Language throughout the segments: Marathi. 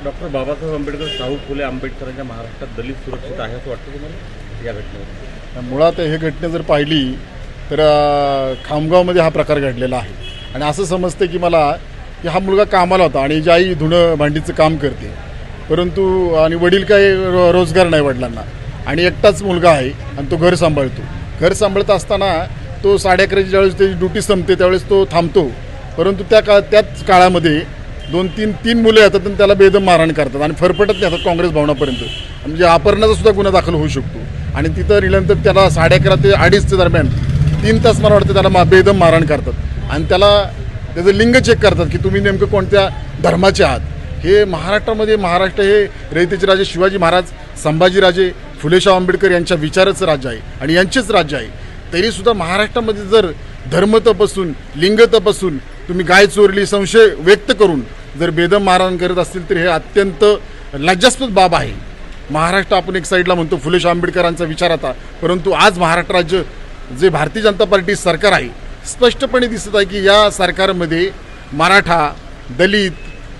डॉक्टर बाबासाहेब आंबेडकर, शाहू फुले आंबेडकरांच्या महाराष्ट्रात दलित सुरक्षित आहे असं वाटतं तुम्हाला या घटनेवर? मुळात हे घटना जर पाहिली तर खामगावमध्ये हा प्रकार घडलेला आहे आणि असं समजतं की मला की हा मुलगा कामाला होता आणि जी आई धुणं भांडीचं काम करते, परंतु आणि वडील काही रोजगार नाही वडिलांना आणि एकटाच मुलगा आहे आणि तो घर सांभाळतो. घर सांभाळत असताना तो 11:30 ज्यावेळेस त्याची ड्युटी संपते त्यावेळेस तो थांबतो, परंतु त्याच काळामध्ये 2-3 मुलं येतात आणि त्याला बेदम मारहाण करतात आणि फरफटत नेतात काँग्रेस भवनापर्यंत. म्हणजे अपहरणाचा सुद्धा गुन्हा दाखल होऊ शकतो आणि तिथं निल्यानंतर त्याला 11:30 ते 2:30 दरम्यान 3 तास मला वाटतं त्याला बेदम मारहाण करतात आणि त्याला त्याचं लिंग चेक करतात की तुम्ही नेमकं कोणत्या धर्माचे आहात. हे महाराष्ट्रामध्ये महाराष्ट्र हे रयतेचे राजे शिवाजी महाराज, संभाजीराजे, फुलेशाह आंबेडकर यांच्या विचाराचं राज्य आहे आणि यांचेच राज्य आहे. तरीसुद्धा महाराष्ट्रामध्ये जर धर्म तपासून, लिंग तपासून तुम्ही गाय चोरली संशय व्यक्त करून जर बेदम मारहाण करत असतील तर हे अत्यंत लज्जास्पद बाब आहे. महाराष्ट्र आपण एक साईडला म्हणतो फुलेशाह आंबेडकरांचा विचार आता, परंतु आज महाराष्ट्र राज्य जे भारतीय जनता पार्टी सरकार आहे स्पष्टपणे दिसत आहे की या सरकारमध्ये मराठा, दलित,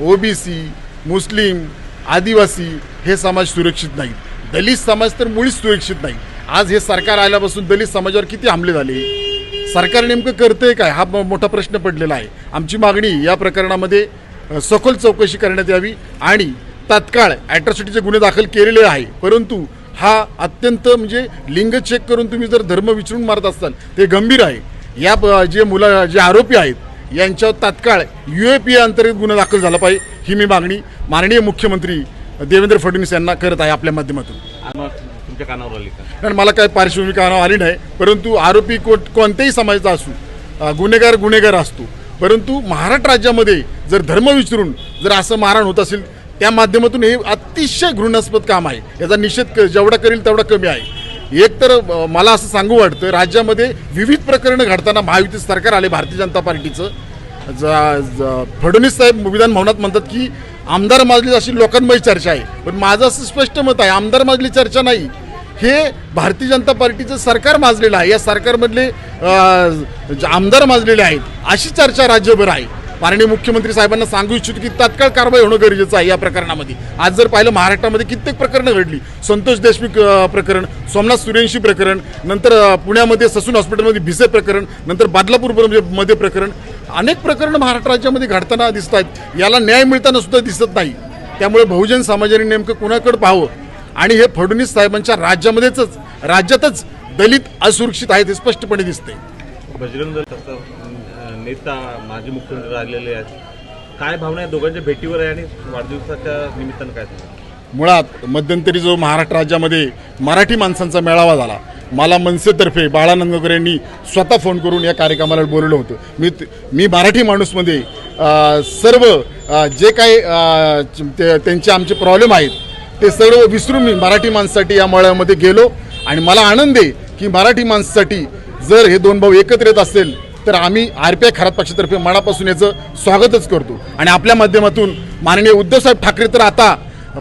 ओबीसी, मुस्लिम, आदिवासी हे समाज सुरक्षित नाहीत. दलित समाज तर मुळीच सुरक्षित नाही. आज हे सरकार आल्यापासून दलित समाजावर किती हमले झाले, सरकार नेमकं करतंय काय हा मोठा प्रश्न पडलेला आहे. आमची मागणी या प्रकरणामध्ये सखोल चौकशी करण्यात यावी आणि तात्काळ ॲट्रॉसिटीचे गुन्हे दाखल केलेले आहे, परंतु हा अत्यंत म्हणजे लिंग चेक करून तुम्ही जर धर्म विचारून मारत असाल ते गंभीर आहे. या जे आरोपी आहेत यांच्यावर तात्काळ UAPA अंतर्गत गुन्हा दाखल झाला पाहिजे ही मी मागणी माननीय मुख्यमंत्री देवेंद्र फडणवीस यांना करत आहे आपल्या माध्यमातून. तुमच्या कानावर आली का? कारण मला काय पार्श्वभूमी कानावर आली नाही, परंतु आरोपी कोणत्याही समाजाचा असू, गुन्हेगार असतो, परंतु महाराष्ट्र राज्यामध्ये जर धर्म विचारून जर असं मारहाण होत असेल त्या माध्यमातून हे अतिशय घृणास्पद काम आहे. याचा निषेध जेवढा करेल तेवढा कमी आहे. एक तर मला असं सांगू वाटतं राज्यामध्ये विविध प्रकरणं घडताना महायुती सरकार आले भारतीय जनता पार्टीचं, फडणवीस साहेब विधान भवनात म्हणतात की आमदार माजली अशी लोकांमध्ये चर्चा आहे, पण माझं असं स्पष्ट मत आहे आमदार माजली चर्चा नाही, हे भारतीय जनता पार्टीचं सरकार माजलेलं आहे. या सरकारमधले आमदार माजलेले आहेत अशी चर्चा राज्यभर आहे. माननीय मुख्यमंत्री साहेबांना सांगू इच्छितो की तात्काळ कारवाई होणं गरजेचं आहे या प्रकरणामध्ये. आज जर पाहिलं महाराष्ट्रामध्ये कित्येक प्रकरणं घडली, संतोष देशमुख प्रकरण, सोमनाथ सूर्यवंशी प्रकरण, नंतर पुण्यामध्ये ससून हॉस्पिटलमध्ये भिसे प्रकरण, नंतर बदलापूरमध्ये प्रकरण, अनेक प्रकरणं महाराष्ट्र राज्यामध्ये घडताना दिसत आहेत. याला न्याय मिळताना सुद्धा दिसत नाही. त्यामुळे बहुजन समाजाने नेमकं कुणाकडे पाहावं आणि हे फडणवीस साहेबांच्या राज्यातच दलित असुरक्षित आहेत हे स्पष्टपणे दिसते. बजरंग दल नेता माजी मुख्यमंत्री राहिलेले आहेत, काय भावना आहे दोघांच्या भेटीवर आहे आणि वाढदिवसाच्या निमित्तानं काय झालं? मुळात मध्यंतरी जो महाराष्ट्र राज्यामध्ये मराठी माणसांचा मेळावा झाला, मला मनसेतर्फे बाळा नंदुरकर यांनी स्वतः फोन करून या कार्यक्रमाला बोलवलं होतं. मी मराठी माणूसमध्ये सर्व जे काही त्यांचे आमचे प्रॉब्लेम आहेत ते सर्व विसरून मी मराठी माणसासाठी या मेळाव्यामध्ये गेलो आणि मला आनंद आहे की मराठी माणसासाठी जर हे दोन भाऊ एकत्र येत असेल तर आम्ही RPI खरात पक्षातर्फे मनापासून याचं स्वागतच करतो. आणि आपल्या माध्यमातून माननीय उद्धवसाहेब ठाकरे तर आता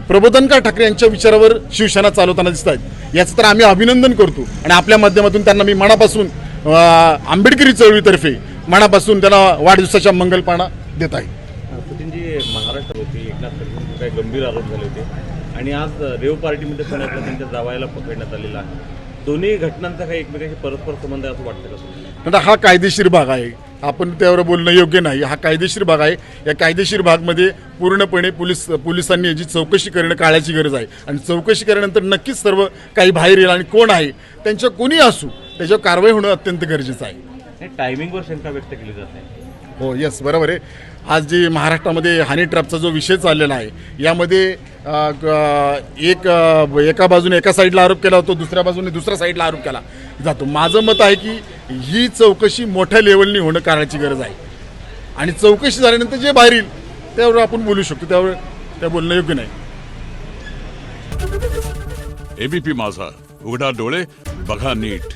प्रबोधनकार ठाकरे यांच्या विचारावर शिवसेना चालवताना दिसत आहेत, याचं तर आम्ही अभिनंदन करतो आणि आपल्या माध्यमातून त्यांना मी मनापासून आंबेडकरी चळवळीतर्फे मनापासून त्यांना वाढदिवसाच्या मंगलपाना देत आहे. जी महाराष्ट्रात होती एकनाथ खडसे काही गंभीर आरोप झाले होते आणि आज रेव पार्टीमध्ये पुण्यातल्या त्यांच्या जावायला पकडण्यात आलेला आहे. दोन्ही घटनांचा काही एकमेकांशी परस्पर संबंध आहे असं वाटतं का तुम्हाला? हा कायदेशीर भाग आहे, आपण त्यावर बोलणं योग्य नाही. हा कायदेशीर भाग आहे. या कायदेशीर भागमध्ये पूर्णपणे पोलिसांनी याची चौकशी करणं काळाची गरज आहे आणि चौकशी केल्यानंतर नक्कीच सर्व काही बाहेर येईल आणि कोण आहे त्यांच्या कोणी असू त्याच्यावर कारवाई होणं अत्यंत गरजेचं आहे. टायमिंगवर शंका व्यक्त केली जाते. हो, येस, बरोबर आहे. आज जी महाराष्ट्रामध्ये हनी ट्रॅपचा जो विषय चाललेला आहे यामध्ये एका बाजूने एका साईडला आरोप केला होतो, दुसऱ्या बाजूने दुसऱ्या साईडला आरोप केला जातो. माझं मत आहे की ही चौकशी मोठ्या लेवलनी होणं काळाची गरज आहे आणि चौकशी झाल्यानंतर जे बाहेर येईल त्यावर आपण बोलू शकतो, त्यावर त्या बोलणं योग्य नाही. ABP माझा, उघडा डोळे बघा नीट.